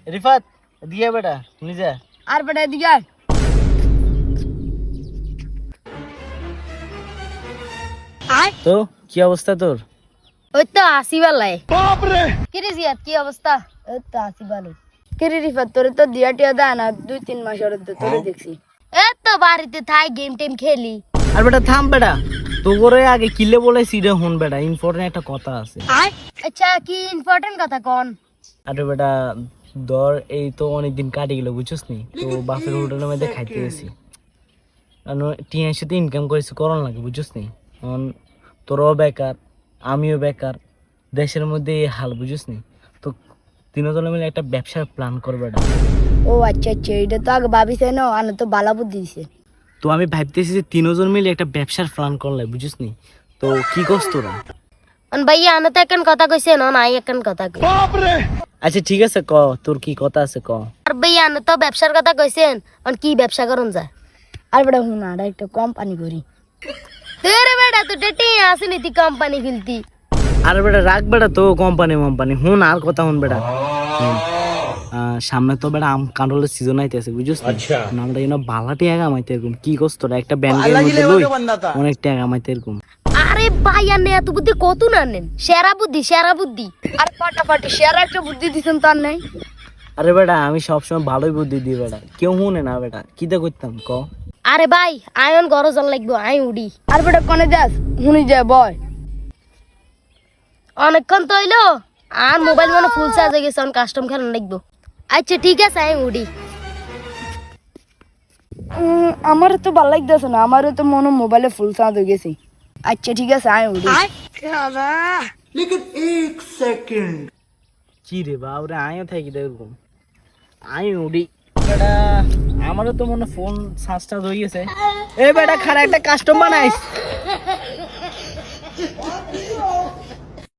রিফাত দিয়ে বেটা নিজে আর বেটা এদিকে আয়। তো কি অবস্থা তোর? ওই তো আসি বেলায় কি রে জিয়াদ কি অবস্থা? ওই তো আসি বেলায় কি রে রিফাত তোরে তো দিয়া টিয়া দেয় না 2-3 মাস ওর তোরে দেখছি এই তো বাড়িতে থাই গেম টেম খেলি। আর বেটা থাম বেটা, তোরে আগে কিলে বলেছি রে, হন বেটা ইম্পর্টেন্ট একটা কথা আছে। আচ্ছা কি ইম্পর্টেন্ট কথা কোন? আরে বেটা ধর এই তো অনেকদিন কাটি গেল বুঝছিস নি, তো বাপের হোটেলের মধ্যে খাইতে গেছি, টিয়ার সাথে ইনকাম করেছি করন লাগে বুঝছিস নি। এখন তোরও বেকার আমিও বেকার, দেশের মধ্যে এই হাল বুঝছিস নি, তো তিনজনে মিলে একটা ব্যবসার প্ল্যান করবে এটা। ও আচ্ছা আচ্ছা এটা তো আগে ভাবিছে না, আনে তো বালা বুদ্ধি দিছে। তো আমি ভাবতেছি যে তিনজন মিলে একটা ব্যবসার প্ল্যান করলে বুঝছিস নি, তো কি করছ তোরা? ভাইয়া আনে তো এখন কথা কইছে না নাই এখন কথা কই। আচ্ছা ঠিক আছে ক, তোর কি কথা আছে ক। আর ভাইয়া আনে তো ব্যবসার কথা কইছেন, আর কি ব্যবসা করুন যায়? আর বেটা হুনা আর একটা কোম্পানি করি। তেরে বেটা তো টেটি আসেনি তুই কোম্পানি খুলতি। আর বেটা রাখ বেটা তো কোম্পানি হুন আর কথা হুন বেটা। হুন, সামনে তো বেটা আম কাঁঠালের সিজন আইতেছে বুঝছিস না, আমরা যেন বালা টাকা কামাইতে এরকম কি করছ তোরা, একটা ব্যাংকের মধ্যে লই অনেক টাকা কামাইতে এরকম। আরে ভাইয়া নে এত বুদ্ধি কত না নেন, সেরা বুদ্ধি আর ফাটাফাটি সেরা একটা বুদ্ধি দিছেন তার নাই। আরে বেটা আমি সবসময় ভালোই বুদ্ধি দিই বেটা, কেউ শুনে না বেটা, কিটা করতাম ক। আরে ভাই আয়ন গরজন লাগবো আই উড়ি। আর বেটা কোনে যাস হুনি যায় বয় অনেকক্ষণ তো হইলো, আর মোবাইল মনে ফুল চার্জ হয়ে গেছে, অন কাস্টম খেলা লাগবো। আচ্ছা ঠিক আছে আই উড়ি। আমারও তো ভালো লাগতেছে না, আমারও তো মনে মোবাইলে ফুল চার্জ হয়ে গেছে। আচ্ছা ঠিক আছে আই উড়ি। কি রে বাবরে আয়ও থাকি এরকম আই উডি বেটা, আমারও তো মনে ফোন চার্জ টার্জ হয়ে গেছে। এই বেটা খারাপ একটা কাস্টম বানাইস।